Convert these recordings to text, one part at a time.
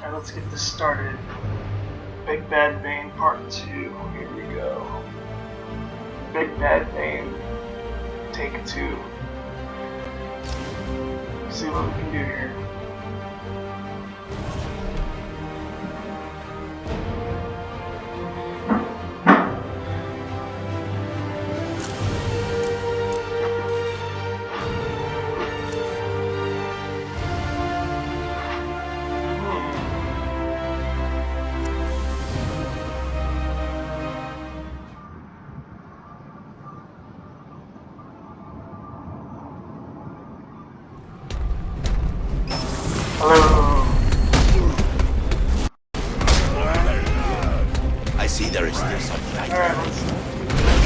Alright, let's get this started. Big Bad Bane Part 2. Here we go. Big Bad Bane. Take 2. See what we can do here. Hello. I see there is still some fight. Alright, let's...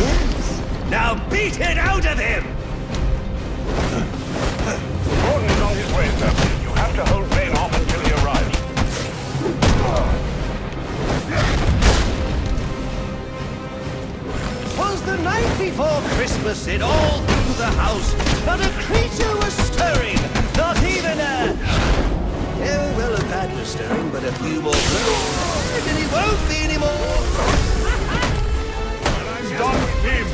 Yes. Now beat it out of him! Gordon is on his way, sir. You have to hold Bane off until he arrives. Twas the night before Christmas, it all through the house. Not a creature was stirring, not even a... Yeah, well, a bat was stirring, but a few more blows, and he won't be anymore. When I'm done with him,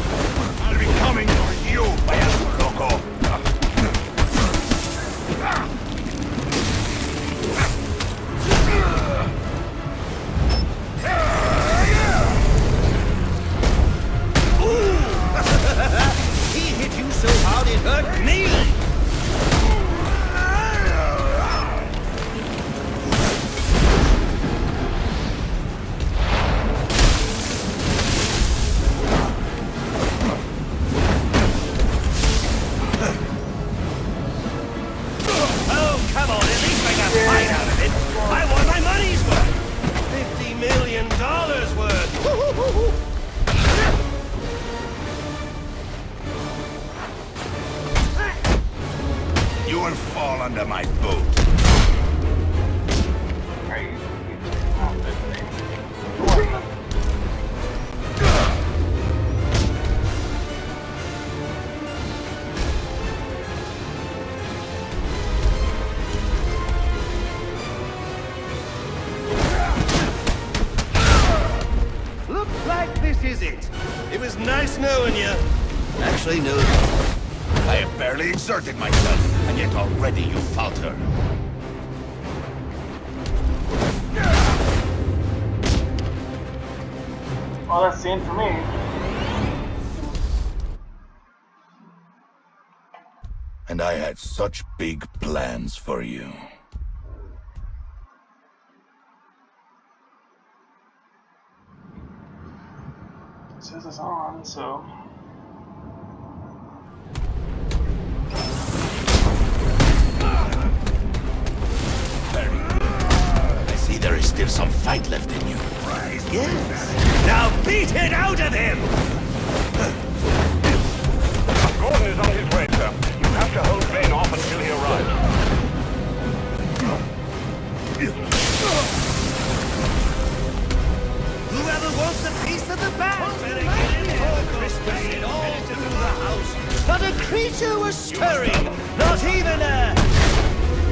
I'll be coming for you, payaso loco. He hit you so hard it hurt me! Oh, come on, at least make a fight out of it! I want my money's worth! $50 million worth! You will fall under my boot. Alright, oh, Big Bane. Looks like this is it. It was nice knowing you. Actually, no. I have barely exerted myself, and yet already you falter. Well, that's the end for me. And I had such big plans for you. It says it's on, so... Very good. I see there is still some fight left in you. Yes. Now beat it out of him! Gordon is on his way, sir. You have to hold Bane off until he arrives. Whoever wants a piece of the bat better get in before Christmas. It all through the house. Not a creature was stirring, not even a...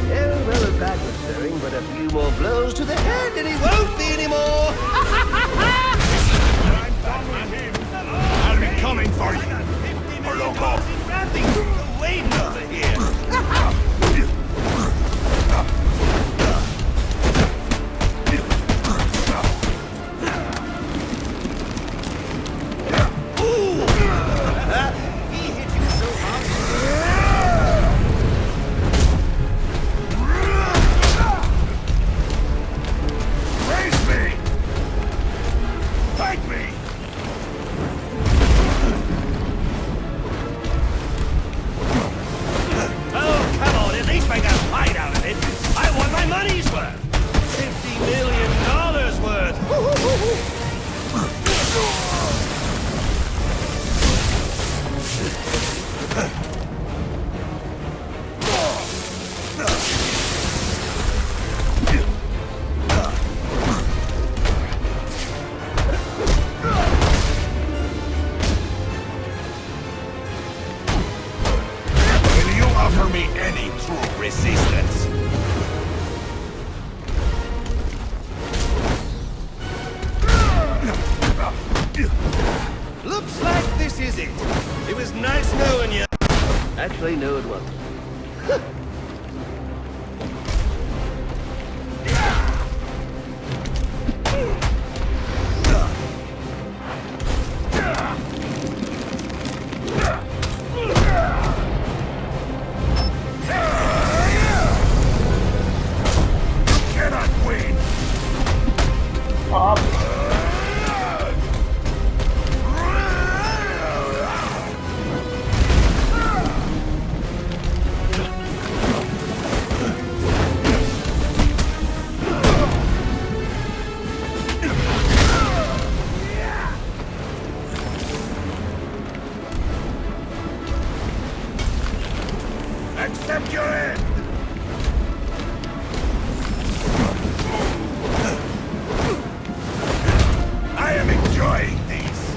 Oh, well, a bat was stirring, but a few more blows to the head and he won't be anymore. I'm done with him. I'll be coming for you, loco. Waiting over here. He hit you so hard. Raise me! Fight me! Oh, come on, at least make a fight out of it. I want my money's worth. $50 million worth. Offer me any true resistance. Actually, no, it wasn't. Accept your end! I am enjoying this.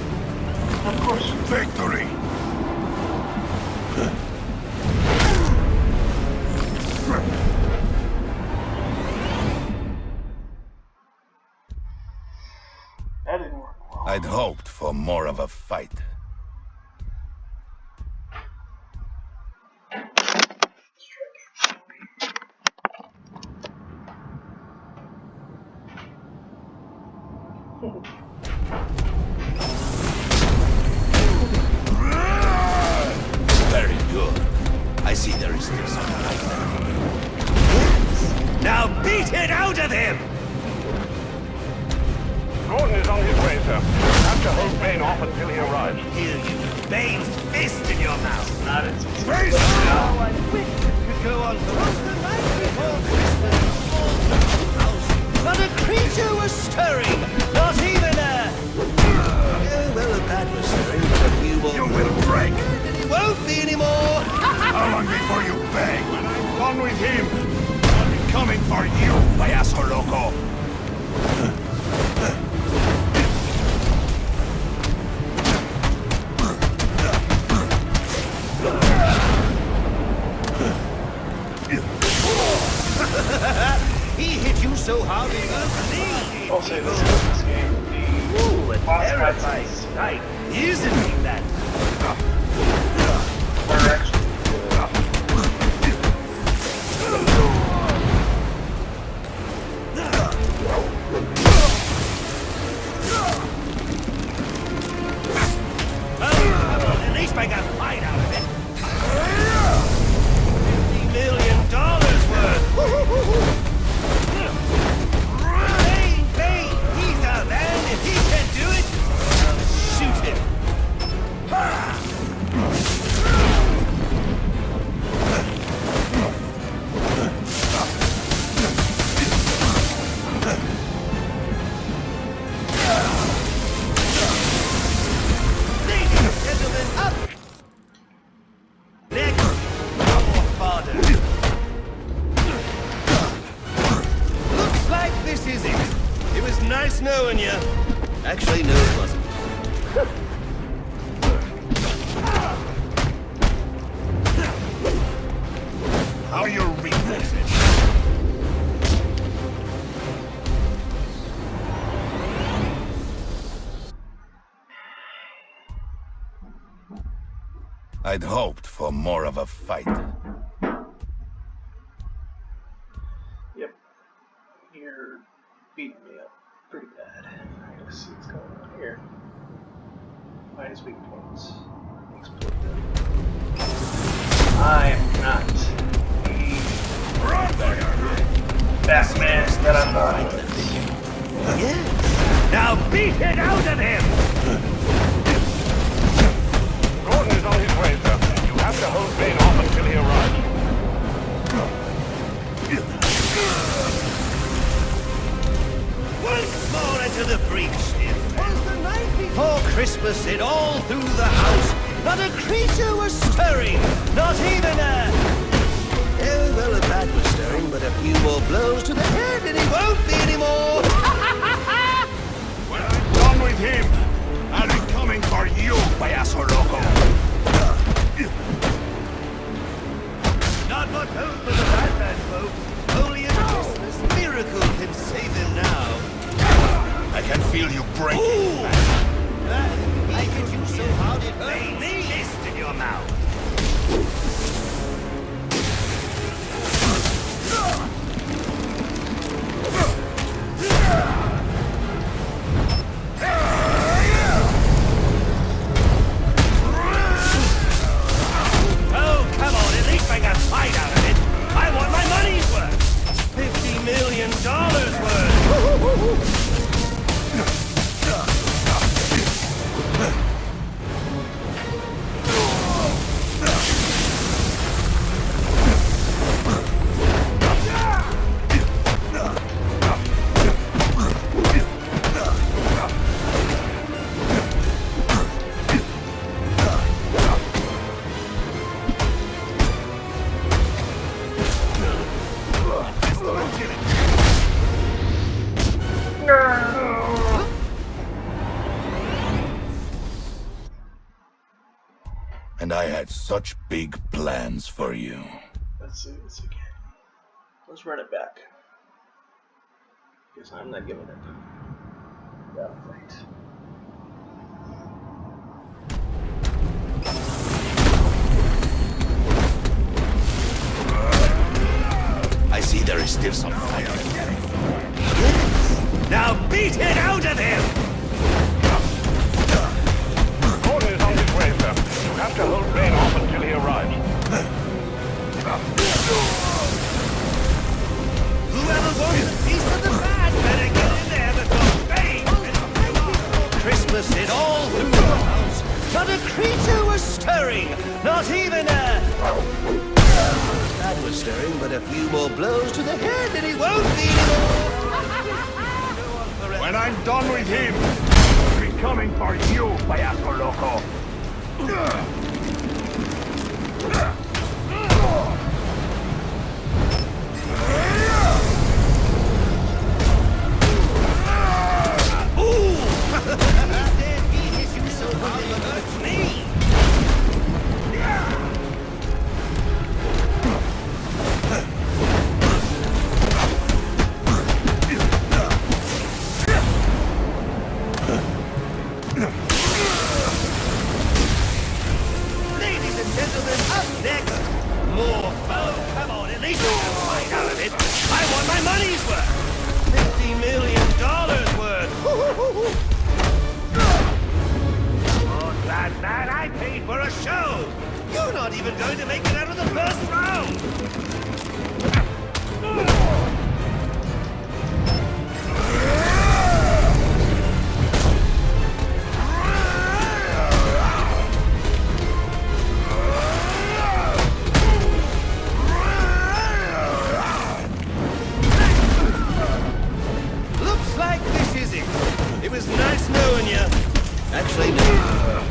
Of course. Victory! That didn't work well. I'd hoped for more of a fight. Very good. I see there is still some fight left. Now beat it out of him! Gordon is on his way, sir. Have to hold Bane off until he arrives. Hear you. Bane's fist in your mouth. Not it. Praise Oh, I wish it could go on for us the night before Christmas. All through the house. But a creature was stirring. Not even a... Oh, well, a bat was stirring, but a few more... You will break! And it won't be anymore. How long before you beg? When I'm done with him, I'll be coming for you, payaso loco! He hit you so hard he won't believe. I'll say this about this game. Ooh, a Last terrifying fight. sight. Isn't he that? Are actually Well, at least I got a fight out of it. $50 million worth. Bane, he's a man. If he can do it, I'll shoot him. Ladies and gentlemen, up next, our father. Looks like this is it. It was nice knowing you. Actually, no, it wasn't. How you read this? I'd hoped for more of a fight. Yep. You're beating me up pretty bad. Let's see what's going on here. Minus weak points. Explode them. I am not the Batman that I thought I was. Yes. Now beat it out of him! Gordon is on his way, sir. You have to hold Bane off until he arrives. Once more into the breach. Was the night before Christmas in all through the house. Not a creature was stirring. Not even a... Oh, well, a bat was stirring, but a few more blows to the head and he won't be anymore. When I'm done with him, I'll be coming for you, payaso loco! Not much hope for the Batman, folks. Only a Christmas miracle can save him now. I can feel you breaking. Ooh! I hit you so hard it hurt me. Fist in your mouth. And I had such big plans for you. Let's see this again. Let's run it back. Because I'm not giving up. That'll fight. I see there is still some fire. Yes. Now beat it out of him! Gordon is on his way, sir. You have to hold Bane off until he arrives. Whoever wants a piece of the bad better get in there before Bane! Christmas hit all through the house. Not a creature was stirring. Not even a... That was stirring, but a few more blows to the head and he won't be anymore. When I'm done with him, I'll be coming for you, payaso loco. Ooh! He hits you so hard it hurts me. Ladies and gentlemen, up next, more. Oh, come on, at least I can find out of it. I want my money's worth. $50 million worth. Oh, that man, I paid for a show. You're not even going to make it out of the first round. Looks like this is it. It was nice knowing you. Actually, no.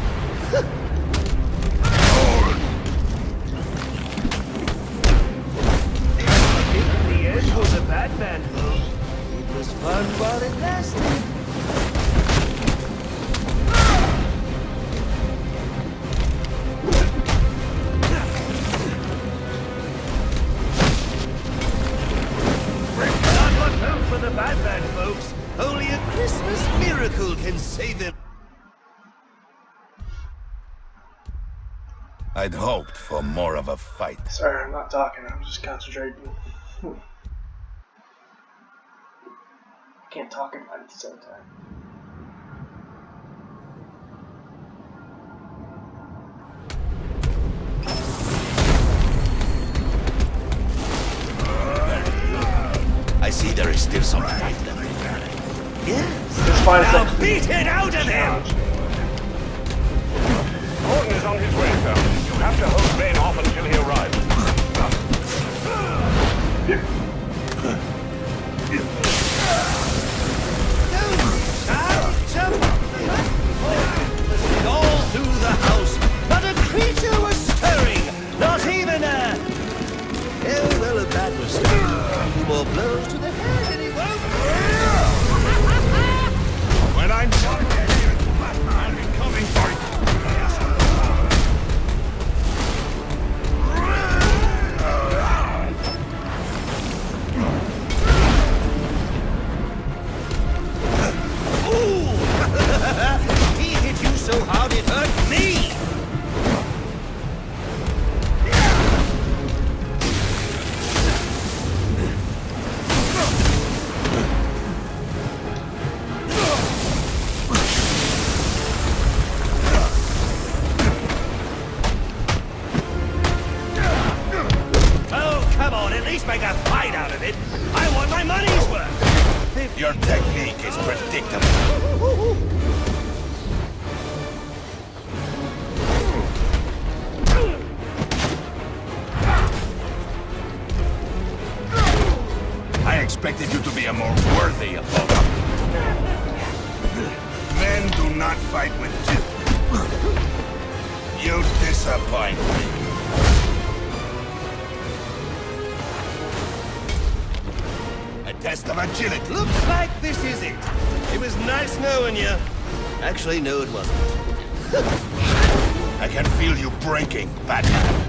The end was a bad man, folks. It was fun while it lasted. Not much hope for the bad man, folks. Only a Christmas miracle can save him. I'd hoped for more of a fight. Sorry, I'm not talking. I'm just concentrating. I can't talk and fight at the same time. I see there is still some fight left. Yes. It's fine. Now beat it out of him! Gordon is on his way, sir. You have to hold Bane off until he arrives. All through the house, not a creature was stirring, not even a... Oh, well, a bat was stirring. A few more blows to the head and he won't... When I'm done with him, I'll be coming for you. Ooh! He hit you so hard it hurt me! Oh, come on, at least make a fight out of it. I want my money's worth. Your technique is predictable. I expected you to be a more worthy opponent. Men do not fight with two. You disappoint me. A test of agility. Looks like this is it. It was nice knowing you. Actually, no, it wasn't. I can feel you breaking, Batman.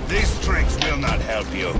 These tricks will not help you.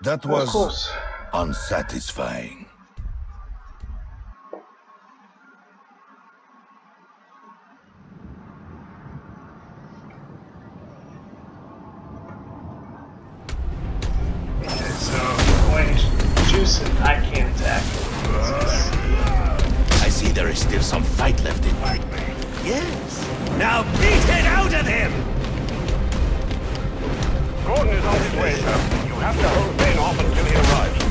That Of was course. unsatisfying. Okay, so when he's juicing, I can't attack. I see there is still some fight left in you. Yes. Now beat it out of him! Gordon is on his way, sir. You have to hold Bane off until he arrives.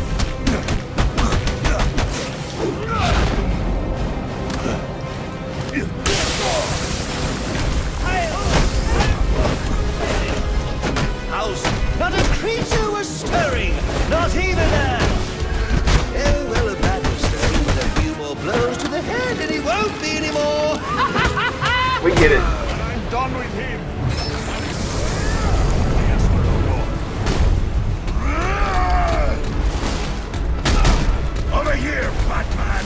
House, not a creature was stirring, not even a... Oh, well, a bat was stirring with a few more blows to the head, and he won't be anymore. We get it. And I'm done with him. Over here, Batman!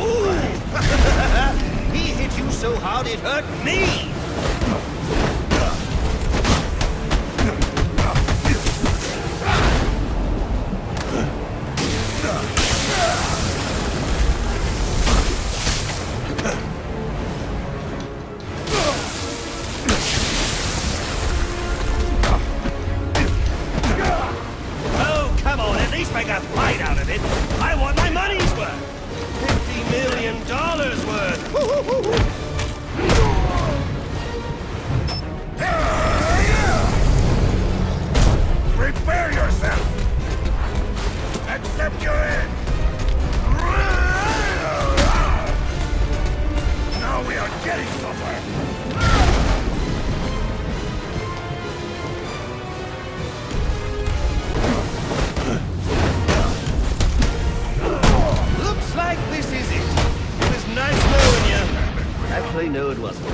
Ooh! He hit you so hard it hurt me! Oh, come on, at least make a fight out of it. I want my money's worth. $50 million worth. Prepare yourself! Accept your end! Now we are getting somewhere! Looks like this is it. It was nice knowing you. Actually, no, it wasn't.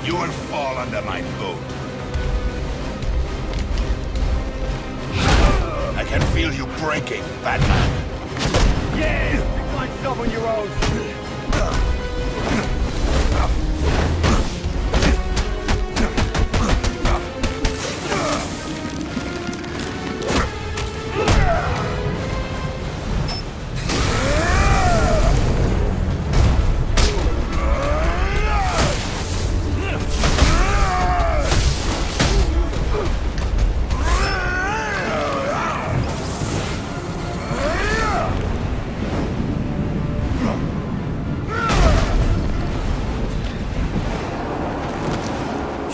You will fall under my boat. I can feel you breaking, Batman. Yeah! You find stuff on your own.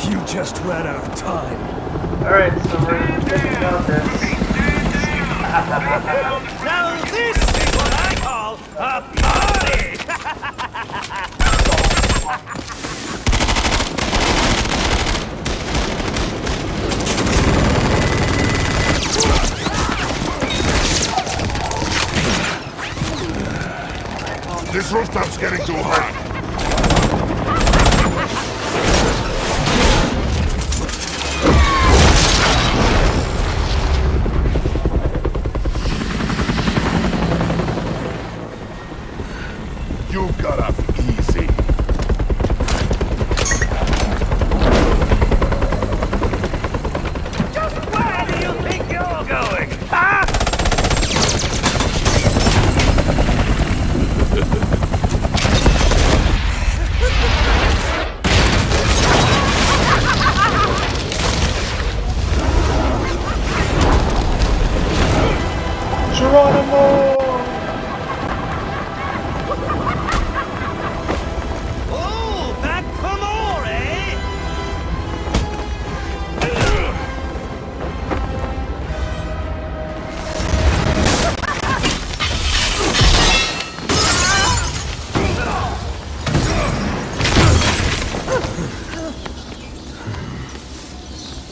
You just ran out of time. Alright, so we're thinking about this. Now this is what I call a party! This This rooftop's getting too hot. You got off easy. Just where do you think you're going, huh? Geronimo! Oh, back for more, eh?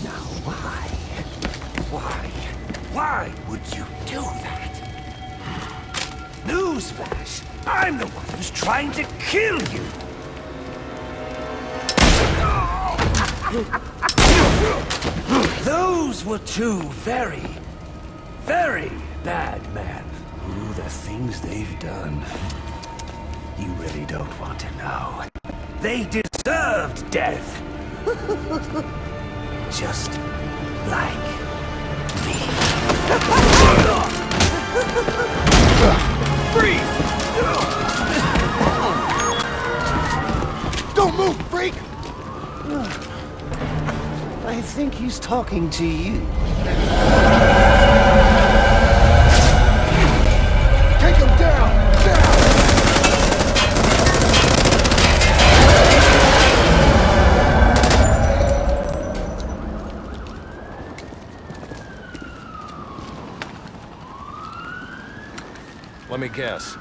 Now why? Why would you do that? Newsflash! I'm the one who's trying to kill you! Those were two very, very bad men. Oh, the things they've done. You really don't want to know. They deserved death! Just like me. Freeze! Don't move, freak! I think he's talking to you. Take him down! Let me guess.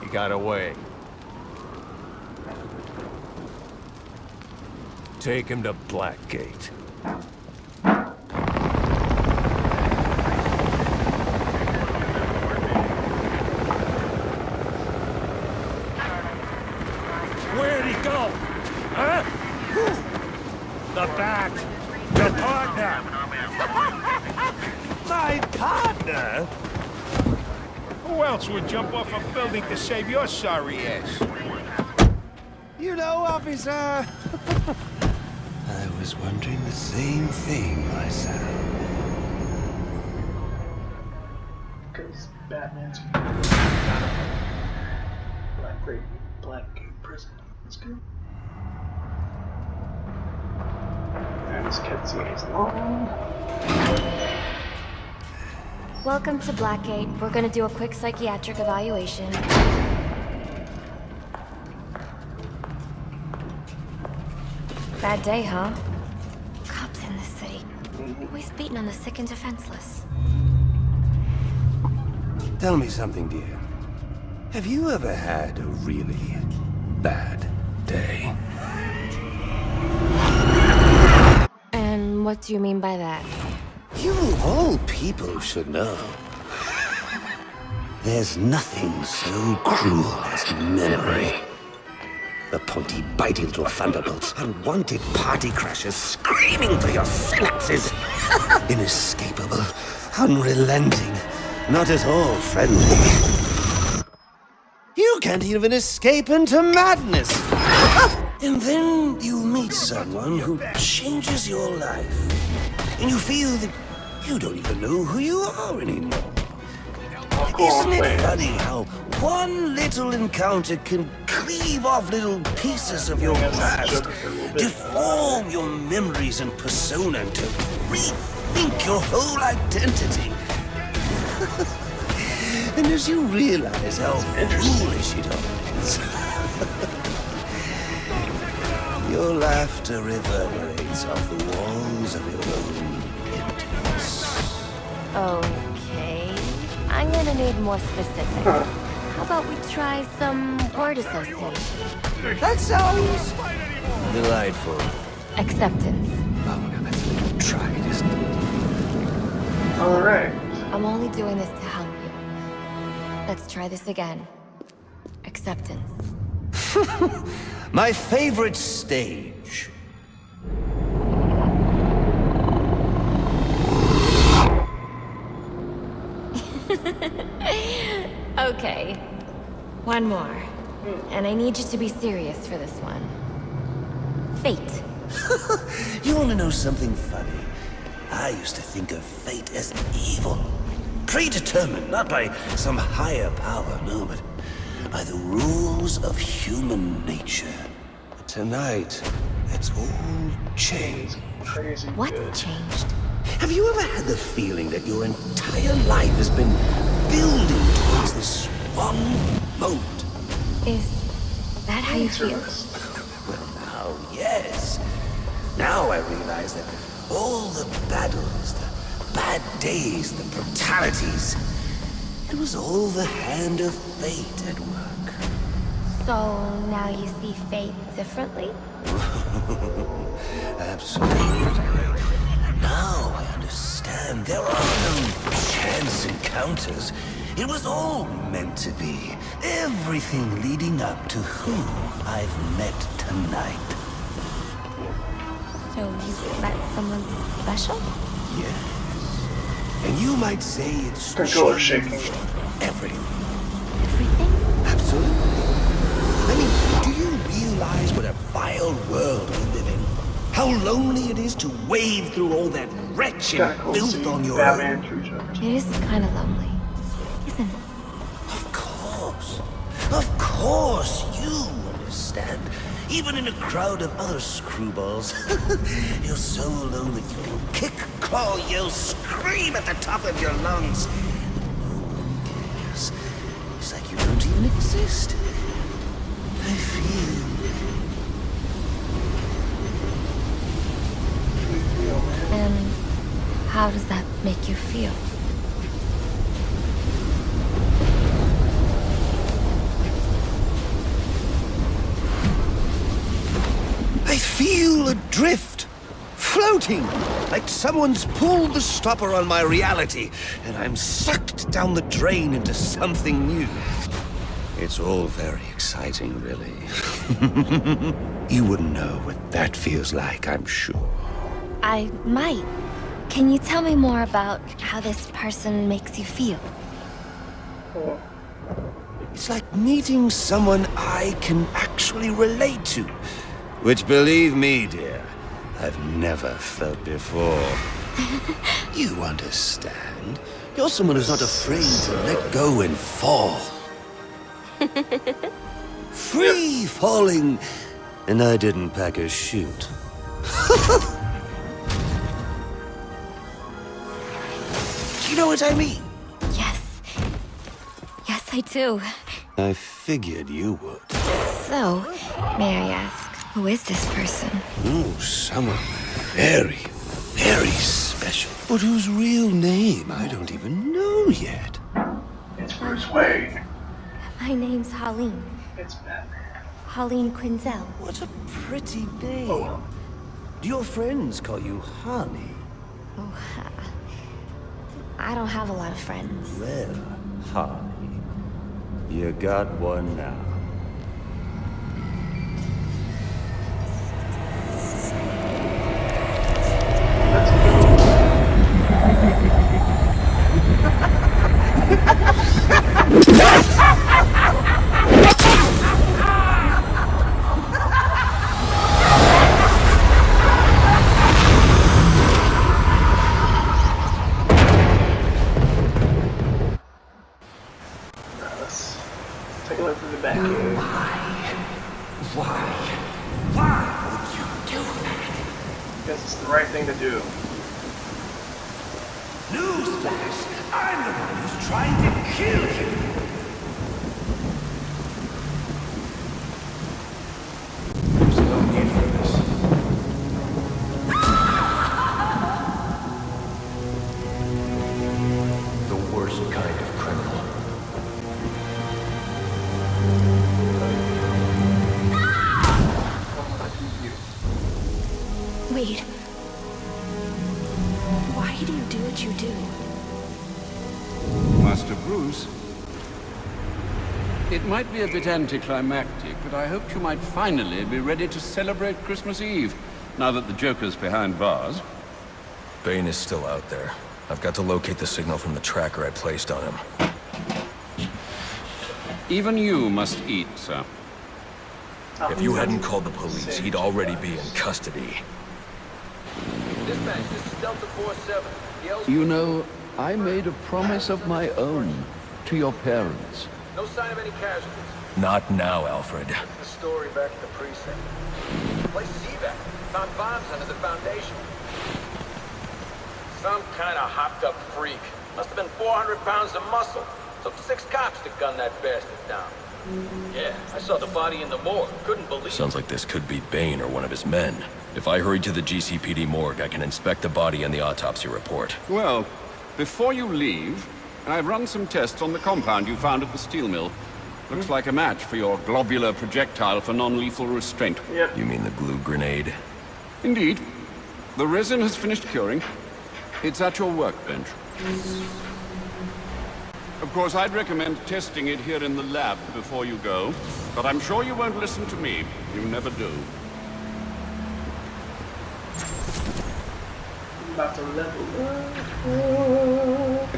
He got away. Take him to Blackgate. Where'd he go? Huh? The back. The partner. My partner? Who else would jump off a building to save your sorry ass? You know, officer. I was wondering the same thing myself. Because Batman's Blackgate prison. That's good. And this cutscene is long. Welcome to Blackgate. We're gonna do a quick psychiatric evaluation. Bad day, huh? Cops in this city. Always beating on the sick and defenseless. Tell me something, dear. Have you ever had a really bad day? And what do you mean by that? You of all people should know. There's nothing so cruel as memory. The pointy, bitey little thunderbolts, unwanted party crashers screaming through your synapses. Inescapable, unrelenting, not at all friendly. You can't even escape into madness. And then you meet someone who changes your life. And you feel that you don't even know who you are anymore. Isn't it funny how one little encounter can cleave off little pieces of your past, deform your memories and persona, and to rethink your whole identity? And as you realize how foolish it all is, your laughter reverberates off the walls of your own emptiness. Okay. I'm gonna need more specifics. How about we try some word association? That sounds delightful. Acceptance. Oh, now that's a little tried, isn't it? Alright. I'm only doing this to help you. Let's try this again. acceptance. My favorite stage. Okay. One more. And I need you to be serious for this one. Fate. You want to know something funny? I used to think of fate as evil. Predetermined, not by some higher power, no, but by the rules of human nature. But tonight, it's all changed. Crazy What's good. changed? Have you ever had the feeling that your entire life has been building towards this one moment? Is that how you feel? Well, now, yes. Now I realize that all the battles, the bad days, the brutalities, it was all the hand of fate at work. So now you see fate differently? Absolutely. Now I understand there are no chance encounters. It was all meant to be. Everything leading up to who I've met tonight. So you met someone special? Yes. And you might say it's Controller changed shaking. everything. Everything? Absolutely. I mean, do you realize what a vile world we live in? How lonely it is to wade through all that wretched Kinda cool filth seeing on your Batman own? through jokes. It is kind of lonely, isn't it? Of course. Of course, you understand. Even in a crowd of other screwballs, you're so alone that you can kick, claw, yell, scream at the top of your lungs. No one cares. It's like you don't even exist. I feel... And how does that make you feel? I feel adrift, floating, like someone's pulled the stopper on my reality, and I'm sucked down the drain into something new. It's all very exciting, really. You wouldn't know what that feels like, I'm sure. I might. Can you tell me more about how this person makes you feel? It's like meeting someone I can actually relate to. Which, believe me, dear, I've never felt before. You understand? You're someone who's not afraid to let go and fall. Free falling, and I didn't pack a chute. You know what I mean? Yes. Yes, I do. I figured you would. So, may I ask, who is this person? Oh, someone very, very special. But whose real name I don't even know yet. It's Bruce Wayne. My name's Holleen. It's Batman. Holleen Quinzel. What a pretty name. Oh. Do your friends call you Honey? Oh, I don't have a lot of friends. Well, Honey, you got one now. Let's take a look from the back here. Why would you do that? Because it's the right thing to do. Newsflash! I'm the one who's trying to kill you! There's no need for this. The worst kind of criminal. Wait. Why do you do what you do? Master Bruce, It might be a bit anticlimactic, but I hoped you might finally be ready to celebrate Christmas Eve, now that the Joker's behind bars. Bane is still out there. I've got to locate the signal from the tracker I placed on him. Even you must eat, sir. If you hadn't called the police, he'd already be in custody. Dispatch, this is Delta 47. You know, I made a promise of my own to your parents. No sign of any casualties. Not now, Alfred. The story back at the precinct. Place is evac. Found bombs under the foundation. Some kind of hopped-up freak. Must have been 400 pounds of muscle. Took 6 cops to gun that bastard down. Yeah, I saw the body in the morgue. Couldn't believe it. Sounds like this could be Bane or one of his men. If I hurry to the GCPD morgue, I can inspect the body and the autopsy report. Well, before you leave, I've run some tests on the compound you found at the steel mill. Looks like a match for your globular projectile for non-lethal restraint. Yep. You mean the glue grenade? Indeed. The resin has finished curing. It's at your workbench. Of course, I'd recommend testing it here in the lab before you go, but I'm sure you won't listen to me. You never do. I'm about to level up.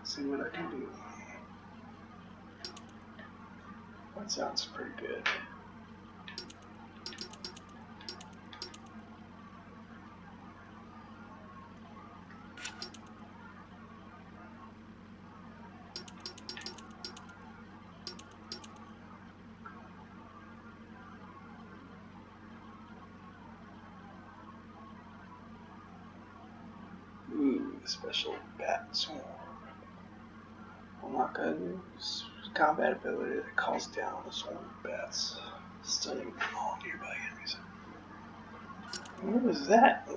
See what I can do. That sounds pretty good. Ooh, special bat swarm. Unlock a combat ability that calls down a swarm of bats, stunning all nearby enemies. What was that?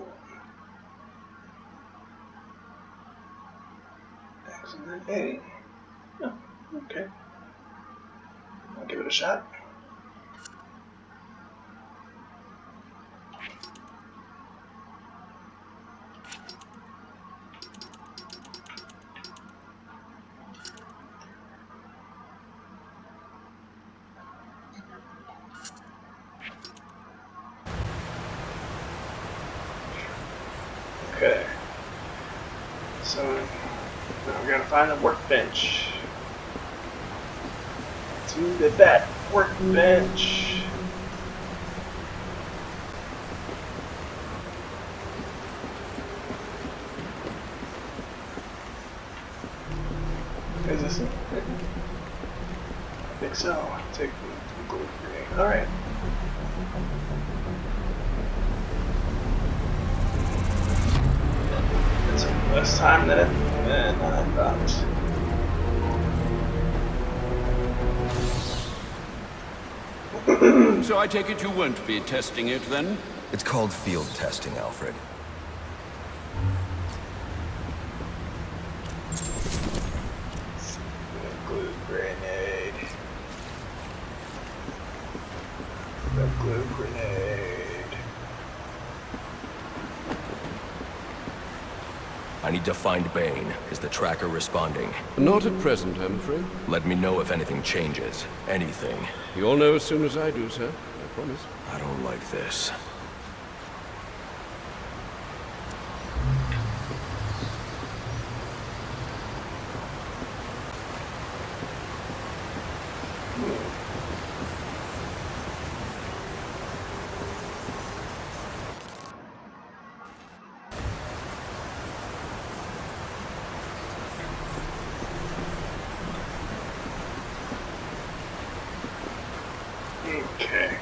Excellent. Hey. Oh, okay. I'll give it a shot. Okay. So now we gotta find a workbench. To the bat workbench. Is this it? I think so. Take the glue grenade. Alright. Less time than I thought. So I take it you won't be testing it then? It's called field testing, Alfred. Glue grenade. The glue grenade. I need to find Bane. Is the tracker responding? Not at present, I'm afraid. Let me know if anything changes. Anything. You'll know as soon as I do, sir. I promise. I don't like this. Okay.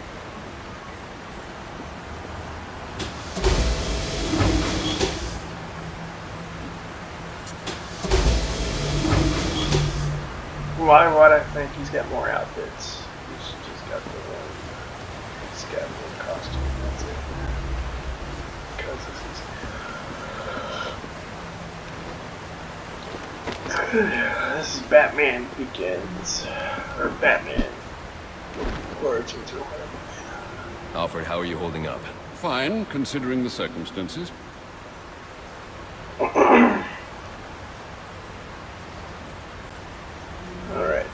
Why would I think he's got more outfits? He's just got the one scavenger costume, that's it. Because this is Batman Begins. Or Batman Origins or whatever. Alfred, how are you holding up? Fine, considering the circumstances. Alright.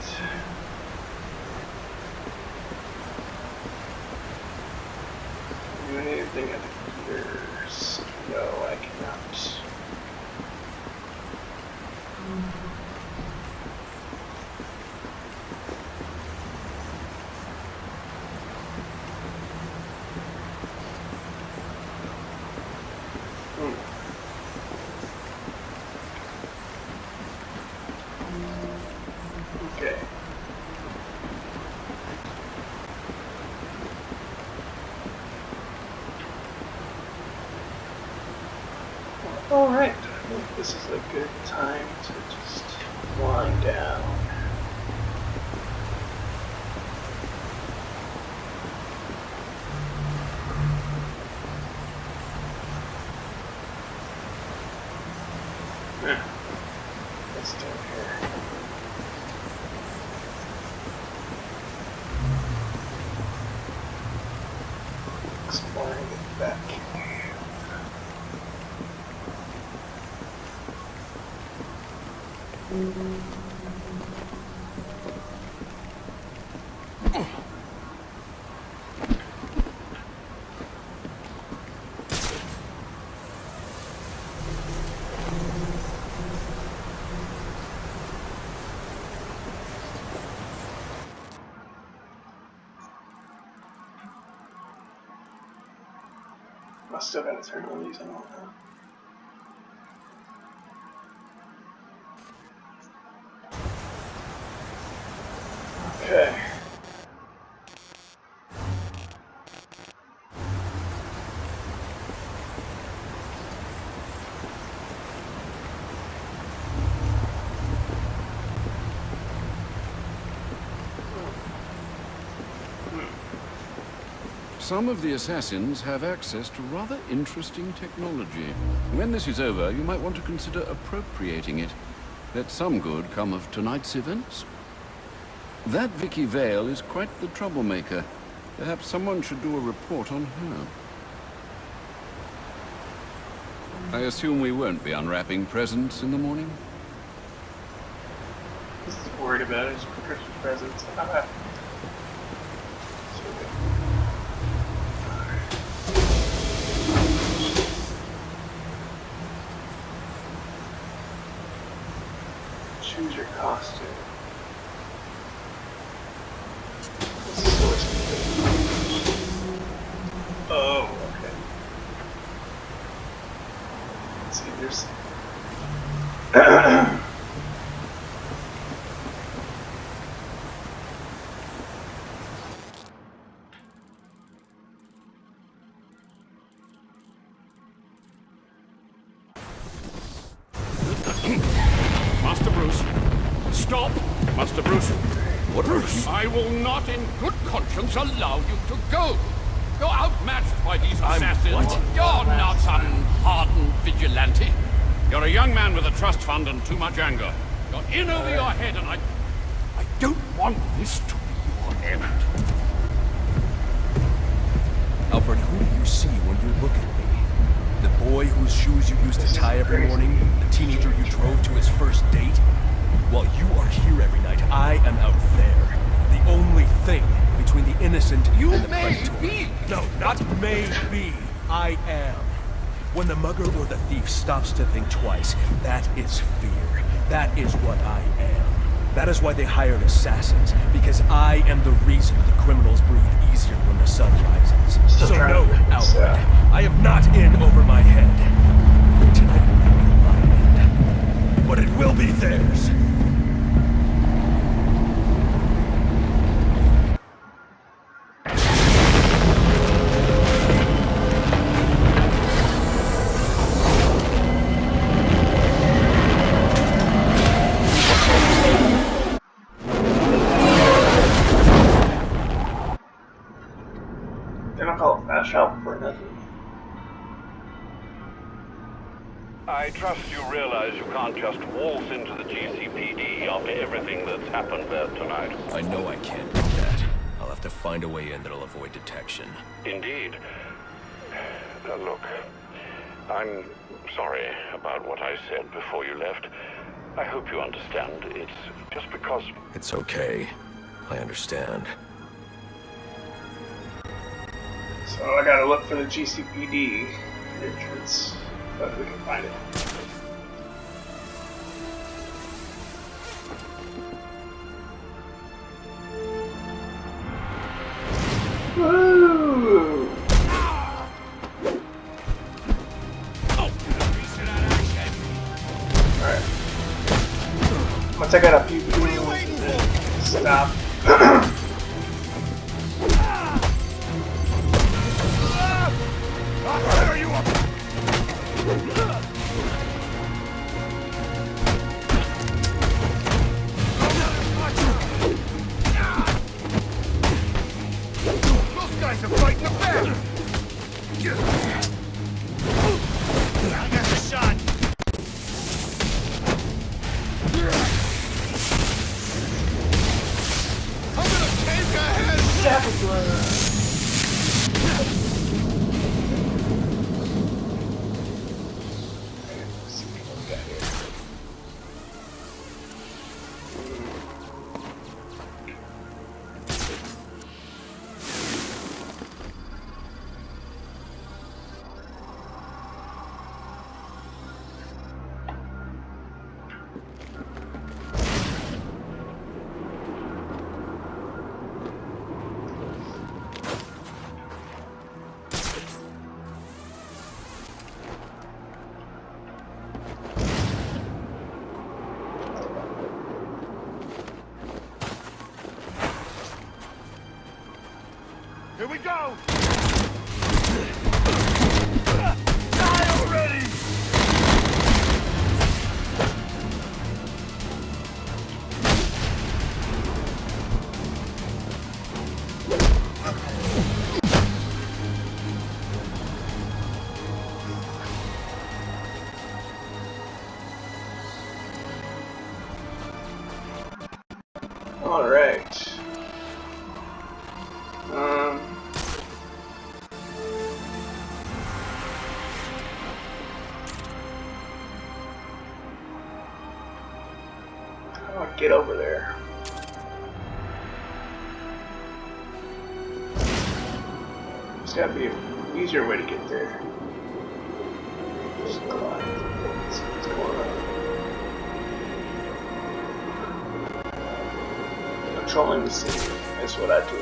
do anything at the computers? No, I cannot. Okay. Alright, I think this is a good time to just wind down. Let's do it here. Exploring it back. I still gotta turn all these on. Okay. Some of the assassins have access to rather interesting technology. When this is over, you might want to consider appropriating it. Let some good come of tonight's events. That Vicky Vale is quite the troublemaker. Perhaps someone should do a report on her. I assume we won't be unwrapping presents in the morning? Just worried about his Christmas presents. Choose your costume. Oh, okay. Let's see, there's... Master Bruce, stop! Master Bruce, what Bruce? I will not in good conscience allow you to go. You're outmatched by these assassins. What? You're not some hardened vigilante. You're a young man with a trust fund and too much anger. You're in over your head, and I don't want this to be your end. Alfred, who do you see when you look at me? The boy whose shoes you used to tie every morning? The teenager you drove to his first date? While you are here every night, I am out there. The only thing between the innocent and the predator. Be. No, not may be. I am. When the mugger or the thief stops to think twice, that is fear. That is what I am. That is why they hired assassins, because I am the reason the criminals breathe easier when the sun rises. So no, Alfred, I am not in over my head. Tonight will not be my end, but it will be theirs. For nothing. I trust you realize you can't just waltz into the GCPD after everything that's happened there tonight. I know I can't do that. I'll have to find a way in that'll avoid detection. Indeed. Look, I'm sorry about what I said before you left. I hope you understand. It's just because... It's okay. I understand. So I gotta look for the GCPD entrance, but we can find it. Woo! Alright. Once I got a few stop. Those guys are fighting the back! I got the shot! I'm gonna take a head! Here we go! Die already! All right. How do I get over there? There's gotta be an easier way to get there. Just climb. Let's see what's going on. Controlling the city. That's what I do.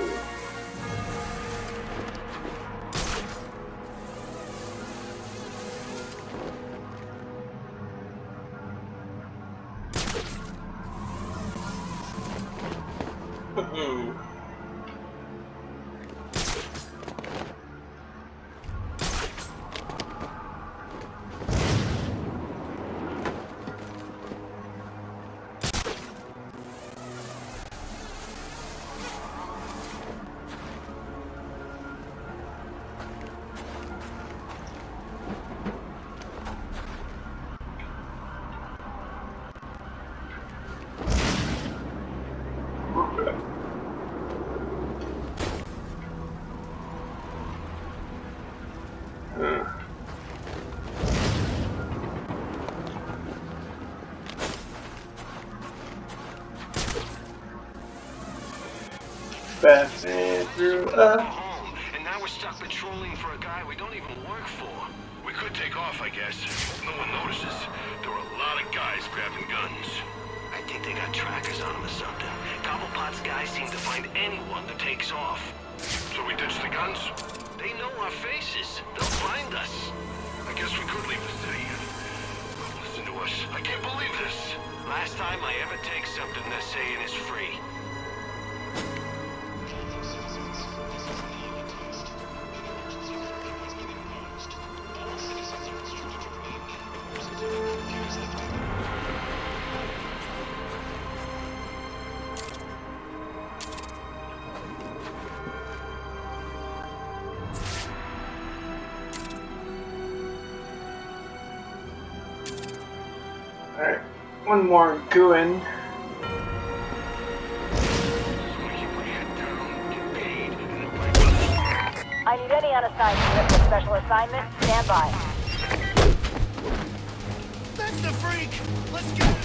Batman through Home, and now we're stuck patrolling for a guy we don't even work for. We could take off, I guess. No one notices. There were a lot of guys grabbing guns. I think they got trackers on them or something. Cobblepot's guys seem to find anyone that takes off. So we ditch the guns? They know our faces. They'll find us. I guess we could leave the city. Listen to us. I can't believe this. Last time I ever take something they're saying is free. Alright, one more going. I need any unassigned unit for special assignment. Stand by. That's the freak! Let's get him!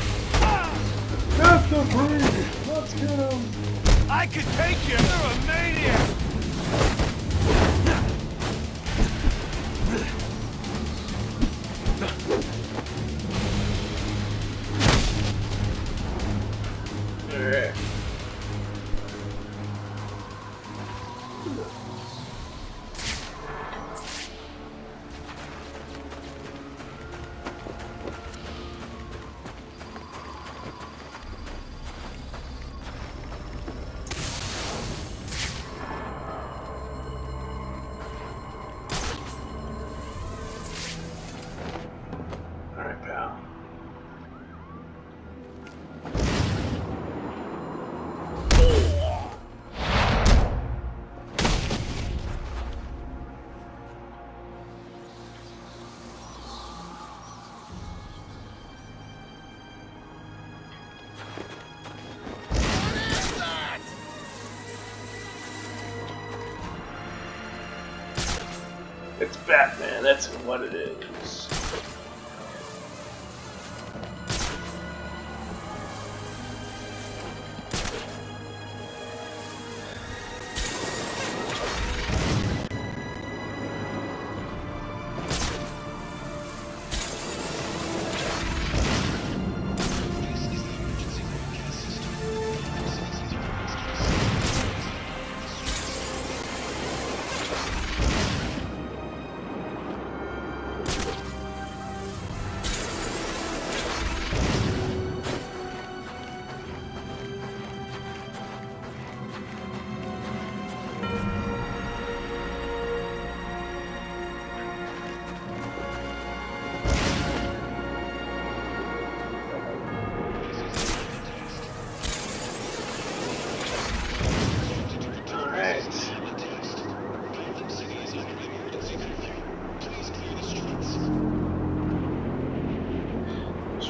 That's the freak! Let's get him! I could take you! You're a maniac! It's Batman, that's what it is.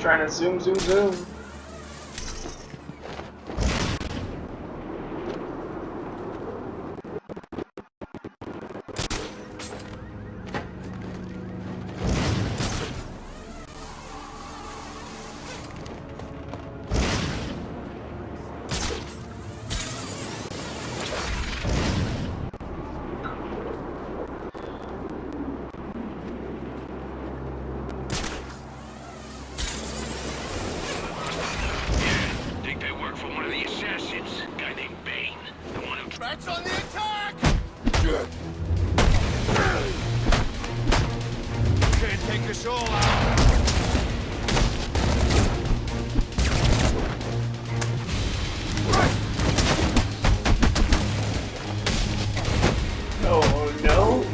Trying to zoom. Bats on the attack! Can't take us all out. Oh no!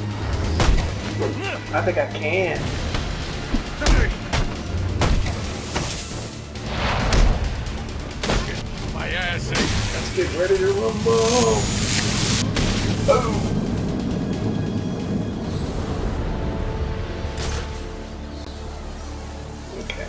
I think I can. My ass ache. Let's get ready to rumble. Oh. Okay.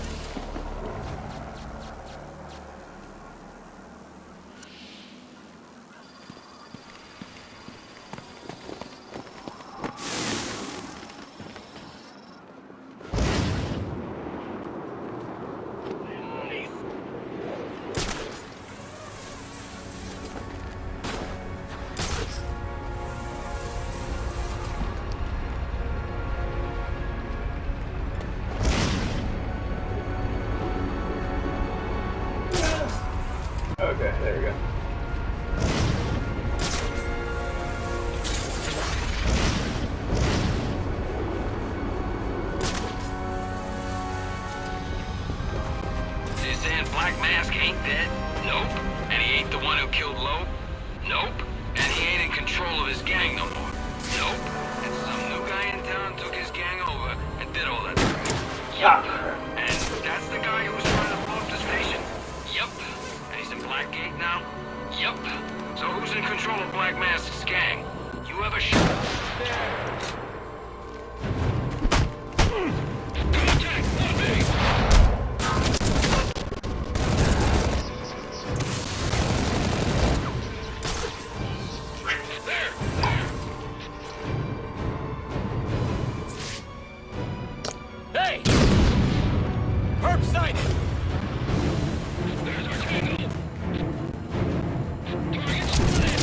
Okay, there we go. So you're saying Black Mask ain't dead? Nope. And he ain't the one who killed Loeb? Nope. And he ain't in control of his gang no more? Nope. And some new guy in town took his gang over and did all that stuff? Yup. And that's the guy who was trying to blow up the station? Yup. And he's in Blackgate now? Yup. So who's in control of Black Mask's gang? You ever shot? Contact on me! Hey! Herb sighted! There's our tango! Target spotted!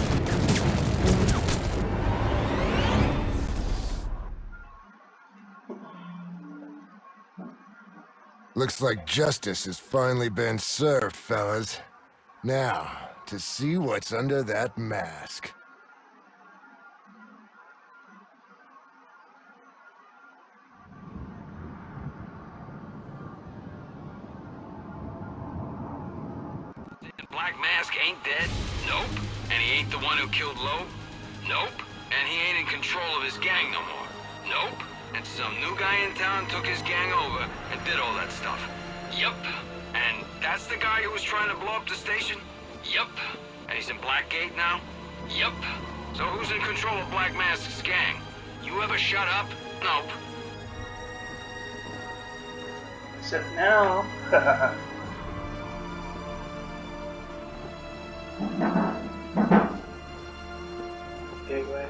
Looks like justice has finally been served, fellas. Now, to see what's under that mask. Black Mask ain't dead? Nope. And he ain't the one who killed Loeb? Nope. And he ain't in control of his gang no more? Nope. And some new guy in town took his gang over and did all that stuff? Yup. And that's the guy who was trying to blow up the station? Yup. And he's in Blackgate now? Yup. So who's in control of Black Mask's gang? You ever shut up? Nope. Except now. Gateway.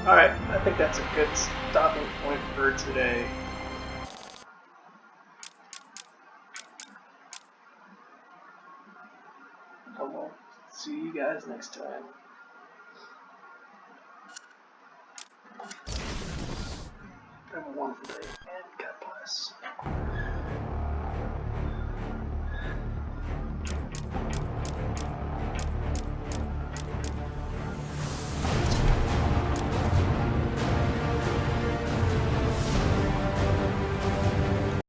Alright, I think that's a good stopping point for today. I will see you guys next time. Have a wonderful day.